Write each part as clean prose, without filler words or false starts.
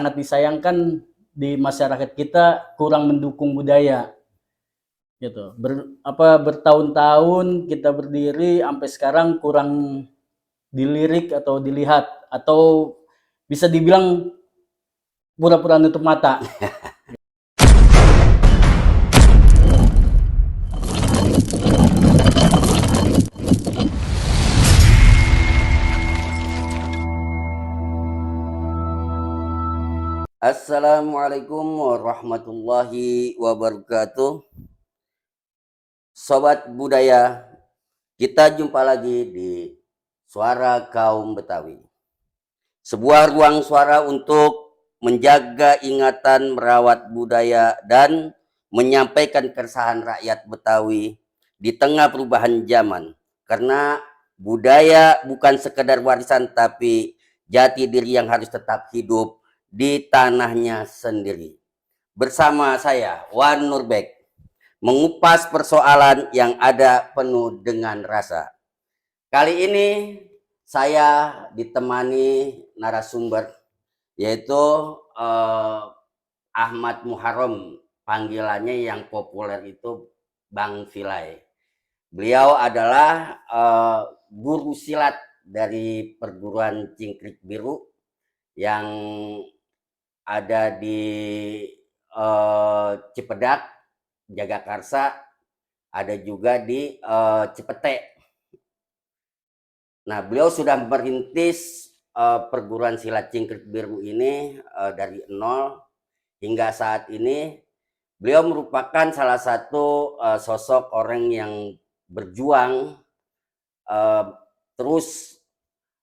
sangat disayangkan di masyarakat kita kurang mendukung budaya gitu. Bertahun-tahun kita berdiri sampai sekarang kurang dilirik atau dilihat atau bisa dibilang pura-pura nutup mata. Assalamualaikum warahmatullahi wabarakatuh. Sobat budaya, kita jumpa lagi di Suara Kaum Betawi. Sebuah ruang suara untuk menjaga ingatan, merawat budaya, dan menyampaikan keresahan rakyat Betawi di tengah perubahan zaman. Karena budaya bukan sekedar warisan, tapi jati diri yang harus tetap hidup di tanahnya sendiri. Bersama saya, Wan Nurbek, mengupas persoalan yang ada penuh dengan rasa. Kali ini saya ditemani narasumber, yaitu Ahmad Muharram, panggilannya yang populer itu Bang Vilay. Beliau adalah guru silat dari perguruan Cingkrik Biru yang ada di Cipedak, Jagakarsa, ada juga di Cipete. Nah, beliau sudah merintis perguruan silat Cingkrik Biru ini dari nol hingga saat ini. Beliau merupakan salah satu sosok orang yang berjuang terus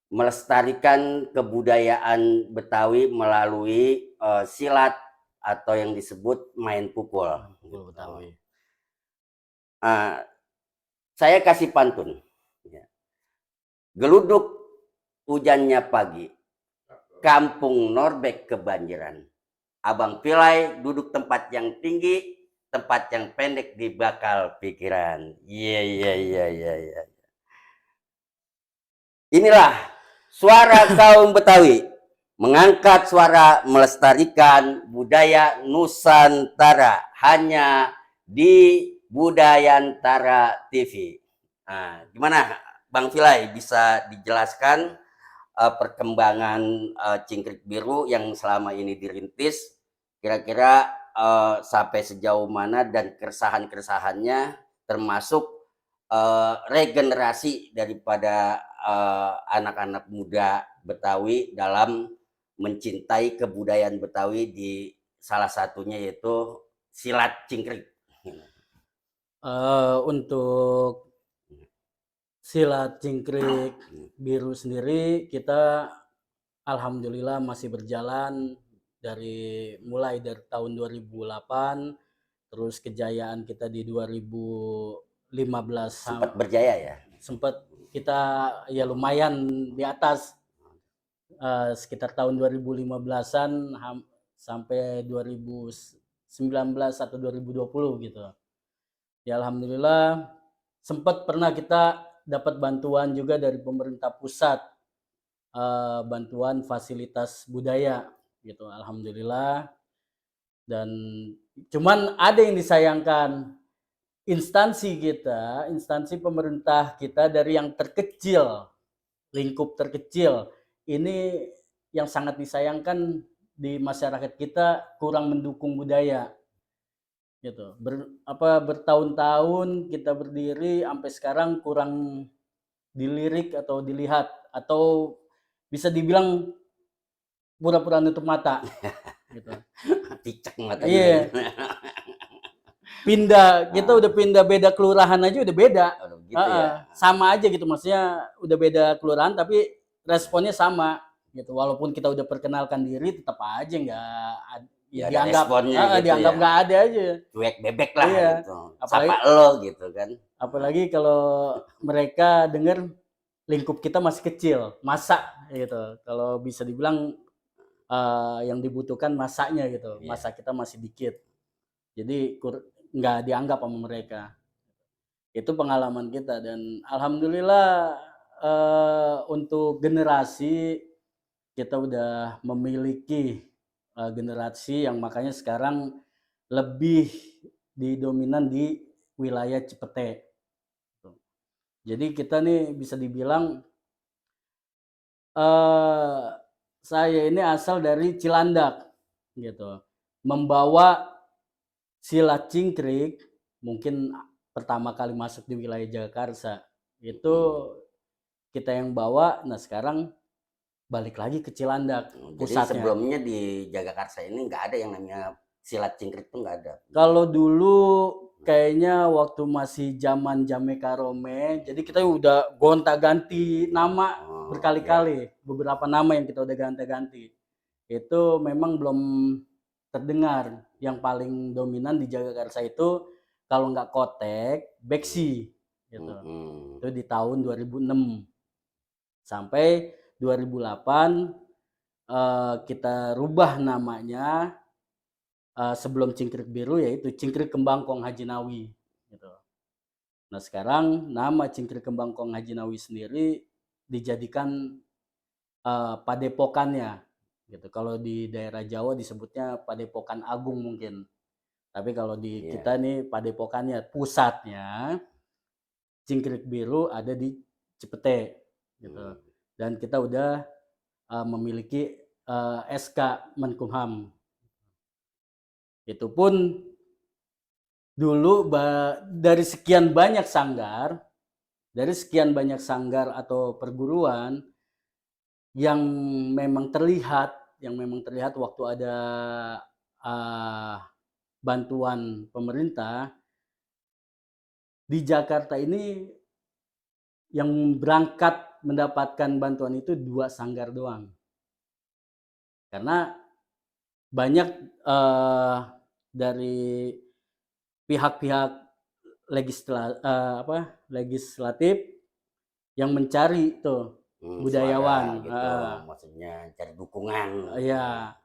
melestarikan kebudayaan Betawi melalui silat atau yang disebut main pukul. Betawi. Saya kasih pantun. Geluduk hujannya pagi, kampung Norbek kebanjiran. Abang Vilay duduk tempat yang tinggi, tempat yang pendek di bakal pikiran. Iya. Inilah suara kaum Betawi, mengangkat suara melestarikan budaya Nusantara hanya di Budayantara TV. Nah, gimana Bang Vilay, bisa dijelaskan perkembangan Cingkrik Biru yang selama ini dirintis, kira-kira sampai sejauh mana dan keresahan-keresahannya, termasuk regenerasi daripada anak-anak muda Betawi dalam mencintai kebudayaan Betawi, di salah satunya yaitu silat Cingkrik. Untuk silat Cingkrik Biru sendiri, kita alhamdulillah masih berjalan mulai dari tahun 2008, terus kejayaan kita di 2015 sempat berjaya ya. Sempat kita ya lumayan di atas, sekitar tahun 2015-an sampai 2019 atau 2020 gitu. Ya alhamdulillah sempat pernah kita dapat bantuan juga dari pemerintah pusat, bantuan fasilitas budaya gitu, alhamdulillah. Dan cuman ada yang disayangkan, instansi pemerintah kita dari yang terkecil, lingkup terkecil ini yang sangat disayangkan di masyarakat kita kurang mendukung budaya gitu. Bertahun-tahun kita berdiri sampai sekarang kurang dilirik atau dilihat atau bisa dibilang pura-pura nutup mata gitu. Picek matanya. Iya. Kita udah pindah beda kelurahan aja udah beda. Gitu ya. Sama aja gitu, maksudnya udah beda kelurahan tapi responnya sama gitu. Walaupun kita udah perkenalkan diri, tetap aja dianggap nggak ada aja. Cuek bebek lah gitu. Apalagi, sapa lo gitu kan. Apalagi kalau mereka dengar lingkup kita masih kecil, masa gitu. Kalau bisa dibilang yang dibutuhkan masanya gitu. Masa kita masih dikit. Jadi nggak dianggap sama mereka. Itu pengalaman kita, dan alhamdulillah untuk generasi kita udah memiliki generasi yang makanya sekarang lebih didominan di wilayah Cipete. Jadi kita nih bisa dibilang saya ini asal dari Cilandak gitu. Membawa silat cingkrik mungkin pertama kali masuk di wilayah Jagakarsa itu kita yang bawa. Nah sekarang balik lagi ke Cilandak Jadi pusatnya. sebelumnya di Jagakarsa ini nggak ada yang namanya silat cingkrik tuh nggak ada. Kalau dulu kayaknya waktu masih zaman Jamekarome, jadi kita udah gonta-ganti nama berkali-kali, beberapa nama yang kita udah ganti-ganti. Itu memang belum terdengar. Yang paling dominan di Jagakarsa itu kalau nggak Kotek, Beksi gitu. Itu di tahun 2006 sampai 2008 kita rubah namanya. Sebelum cingkrik biru yaitu cingkrik kembangkong Haji Nawi gitu. Nah sekarang nama cingkrik kembangkong Haji Nawi sendiri dijadikan padepokannya gitu. Kalau di daerah Jawa disebutnya Padepokan Agung mungkin, tapi kalau di kita nih padepokannya pusatnya cingkrik biru ada di Cipete gitu. Dan kita udah memiliki SK Menkumham. Itu pun dulu dari sekian banyak sanggar atau perguruan yang memang terlihat waktu ada bantuan pemerintah di Jakarta ini, yang berangkat mendapatkan bantuan itu 2 sanggar doang. Karena banyak dari pihak-pihak legislatif yang mencari tuh budayawan, gitu, maksudnya cari dukungan. Iya.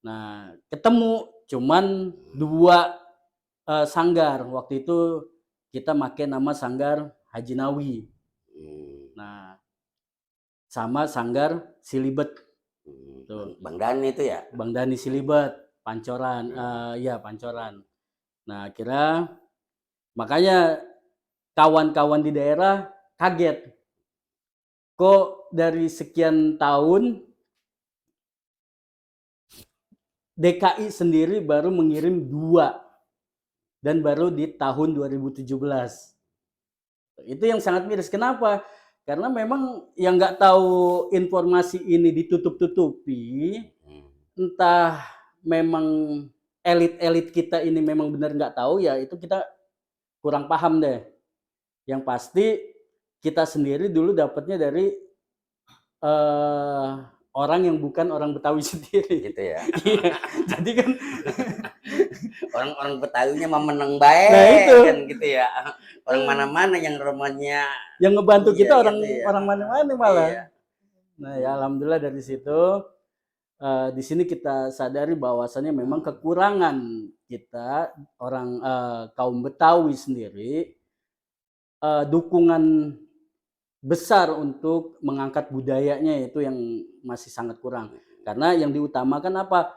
Nah, ketemu cuman 2 sanggar. Waktu itu kita pakai nama sanggar Haji Nawi. Nah, sama sanggar Silibet. Bang Dani itu ya? Bang Dani Silibet, Pancoran, Pancoran. Nah, akhirnya makanya kawan-kawan di daerah kaget. Kok dari sekian tahun DKI sendiri baru mengirim 2 dan baru di tahun 2017. Itu yang sangat miris. Kenapa? Karena memang yang nggak tahu informasi ini ditutup-tutupi, entah memang elit-elit kita ini memang benar nggak tahu, ya itu kita kurang paham deh. Yang pasti kita sendiri dulu dapatnya dari orang yang bukan orang Betawi sendiri. Gitu ya. Jadi kan orang-orang Betawinya mah menang baik, nah itu kan gitu ya. Orang mana-mana yang rumahnya yang ngebantu kita gitu orang mana-mana malah. Nah ya alhamdulillah dari situ di sini kita sadari bahwasannya memang kekurangan kita orang kaum Betawi sendiri dukungan besar untuk mengangkat budayanya itu yang masih sangat kurang. Karena yang diutamakan apa?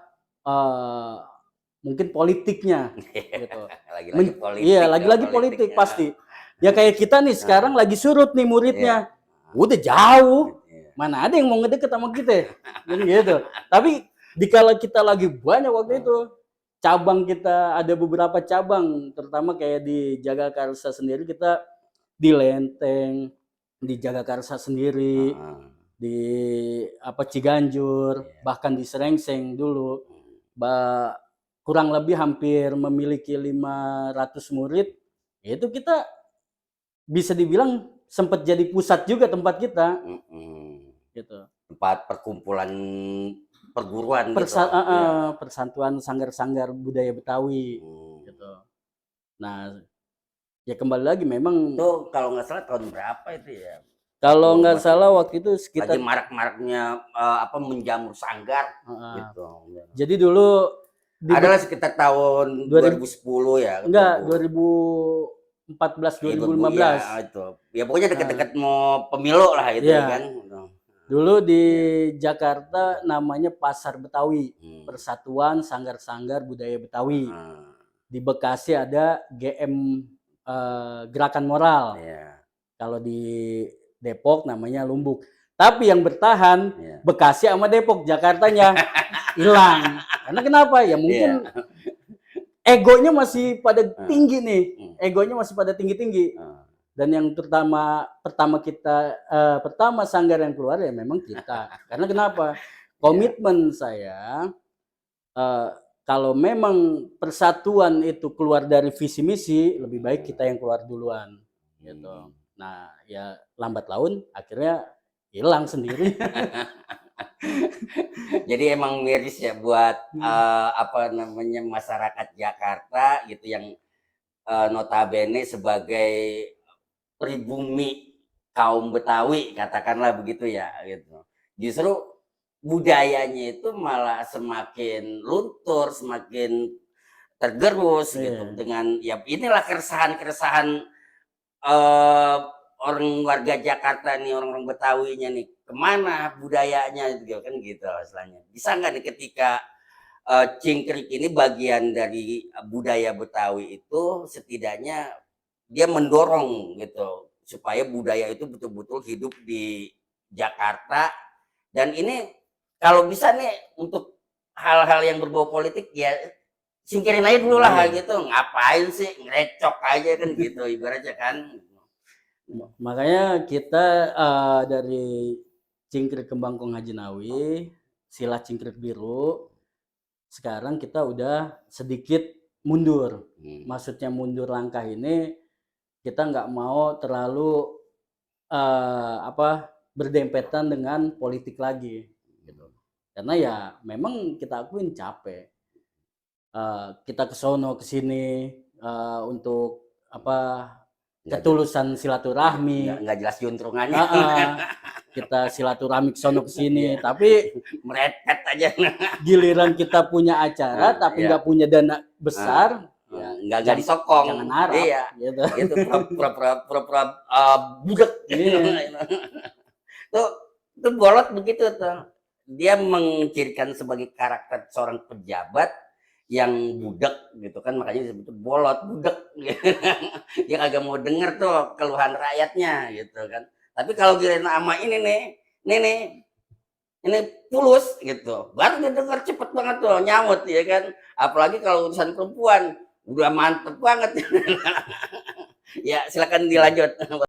Mungkin politiknya gitu. Lagi-lagi politik. Iya, lagi-lagi politik pasti. Ya kayak kita nih sekarang lagi surut nih muridnya. Udah jauh. Mana ada yang mau ngedeket sama kita? Gitu. Tapi dikala kita lagi banyak waktu itu, cabang kita ada beberapa cabang, terutama kayak di Jagakarsa sendiri kita di Lenteng, di Jagakarsa sendiri, di Ciganjur, bahkan di Serengseng dulu. Kurang lebih hampir memiliki 500 murid. Itu kita bisa dibilang sempat jadi pusat juga tempat kita. Gitu. Tempat perkumpulan perguruan persatuan sanggar-sanggar budaya Betawi gitu. Nah, ya kembali lagi memang itu kalau nggak salah tahun berapa itu ya? Kalau nggak salah waktu itu sekitar lagi marak-maraknya menjamur sanggar gitu. Jadi dulu adalah sekitar tahun 2010 ya. Enggak, 2014 2015. Ya, itu. Ya pokoknya dekat-dekat mau pemilu lah itu kan. Dulu di Jakarta namanya Pasar Betawi, Hmm. Persatuan Sanggar-Sanggar Budaya Betawi. Ah, Di Bekasi ada GM Gerakan Moral. iya, Kalau di Depok namanya Lumbuk. Tapi yang bertahan iya. Bekasi sama Depok, Jakartanya hilang. Karena kenapa? Ya Iya. mungkin egonya masih pada tinggi nih. Hmm. Egonya masih pada tinggi-tinggi. Ah, Dan yang pertama sanggar yang keluar ya memang kita. Karena kenapa? Komitmen saya kalau memang persatuan itu keluar dari visi misi, lebih baik kita yang keluar duluan gitu. Nah, ya lambat laun akhirnya hilang sendiri. Jadi emang miris ya buat apa namanya masyarakat Jakarta gitu yang notabene sebagai pribumi kaum Betawi katakanlah begitu ya gitu. Justru budayanya itu malah semakin luntur, semakin tergerus gitu Iya. dengan ya inilah keresahan-keresahan orang warga Jakarta nih, orang-orang Betawinya nih, kemana budayanya gitu kan gitu istilahnya. Bisa nggak nih ketika cingkrik ini bagian dari budaya Betawi itu setidaknya dia mendorong gitu supaya budaya itu betul-betul hidup di Jakarta dan ini kalau bisa nih untuk hal-hal yang berbau politik ya singkirin aja dulu lah gitu, ngapain sih ngerecok aja kan gitu ibaratnya kan. Makanya kita dari cingkrik Kembangkong Haji Nawi, Silat Cingkrik Biru, sekarang kita udah sedikit mundur. Maksudnya mundur langkah ini kita nggak mau terlalu berdempetan dengan politik lagi gitu. Karena ya memang kita akuin capek. Kita ke sono ke sini untuk ketulusan silaturahmi. Nggak jelas juntrungannya. Kita silaturahmi ke sono ke sini, tapi merepet aja. Giliran kita punya acara tapi nggak punya dana besar, ya nggak disokong. Jangan harap. Iya. Gitu. Itu pura-pura budek. Iya. Itu bolot begitu tuh. Dia mencirikan sebagai karakter seorang pejabat yang budek gitu kan, makanya disebut bolot budek. Dia kagak mau denger tuh keluhan rakyatnya gitu kan. Tapi kalau giliran sama ini Tulus gitu, baru dia denger cepet banget tuh nyamut ya kan. Apalagi kalau urusan perempuan udah mantep banget. Ya silakan dilanjut.